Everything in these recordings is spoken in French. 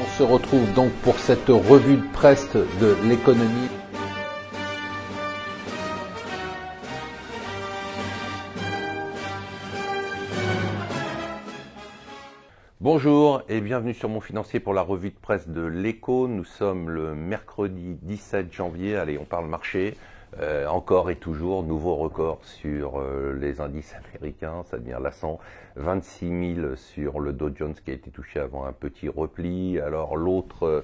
On se retrouve donc pour cette revue de presse de l'économie. Bonjour et bienvenue sur Mon Financier pour la revue de presse de l'Écho. Nous sommes le mercredi 17 janvier. Allez, on parle marché. Encore et toujours, nouveau record sur les indices américains, ça devient lassant. 26 000 sur le Dow Jones qui a été touché avant un petit repli. Alors l'autre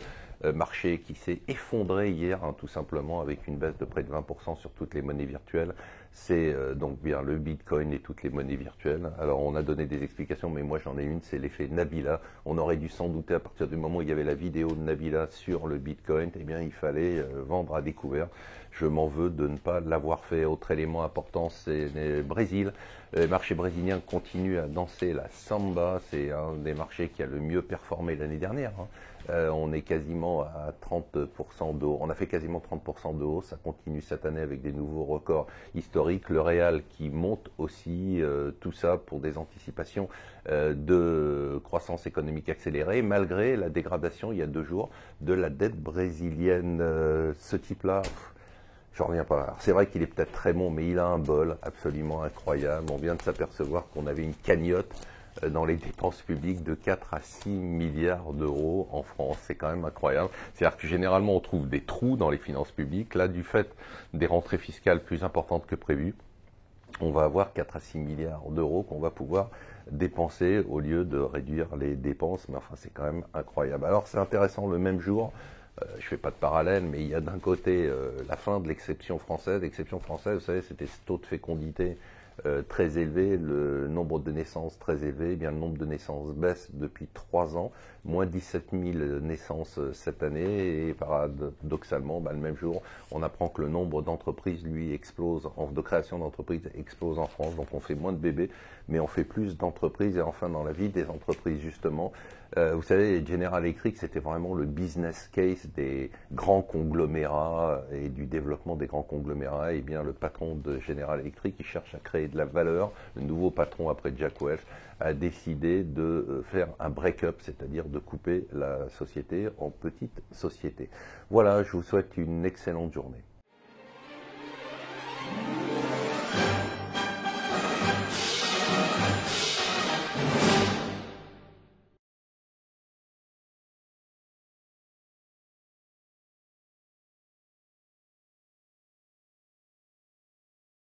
marché qui s'est effondré hier, tout simplement, avec une baisse de près de 20% sur toutes les monnaies virtuelles. C'est donc bien le Bitcoin et toutes les monnaies virtuelles. Alors on a donné des explications, mais moi j'en ai une, c'est l'effet Nabila. On aurait dû s'en douter à partir du moment où il y avait la vidéo de Nabila sur le Bitcoin, eh bien il fallait vendre à découvert. Je m'en veux de ne pas l'avoir fait. Autre élément important, c'est le Brésil. Le marché brésilien continue à danser la samba. C'est un des marchés qui a le mieux performé l'année dernière. On est quasiment à 30% de hausse. On a fait quasiment 30% de hausse. Ça continue cette année avec des nouveaux records historiques. Le Real qui monte aussi, tout ça pour des anticipations de croissance économique accélérée, malgré la dégradation il y a 2 jours de la dette brésilienne. Ce type-là, j'en reviens pas. C'est vrai qu'il est peut-être très bon, mais il a un bol absolument incroyable. On vient de s'apercevoir qu'on avait une cagnotte dans les dépenses publiques de 4 à 6 milliards d'euros en France. C'est quand même incroyable. C'est-à-dire que généralement, on trouve des trous dans les finances publiques. Là, du fait des rentrées fiscales plus importantes que prévues, on va avoir 4 à 6 milliards d'euros qu'on va pouvoir dépenser au lieu de réduire les dépenses. Mais enfin, c'est quand même incroyable. Alors, c'est intéressant, le même jour, je ne fais pas de parallèle, mais il y a d'un côté la fin de l'exception française. L'exception française, vous savez, c'était ce taux de fécondité très élevé, le nombre de naissances très élevé. Eh bien, le nombre de naissances baisse depuis 3 ans, moins 17 000 naissances cette année, et paradoxalement, le même jour, on apprend que le nombre d'entreprises, lui, explose, de création d'entreprises explose en France. Donc on fait moins de bébés, mais on fait plus d'entreprises. Et enfin, dans la vie des entreprises, justement, vous savez, General Electric, c'était vraiment le business case des grands conglomérats et du développement des grands conglomérats. Et bien, le patron de General Electric, qui cherche à créer de la valeur, le nouveau patron après Jack Welch, a décidé de faire un break-up, c'est-à-dire de couper la société en petites sociétés. Voilà, je vous souhaite une excellente journée.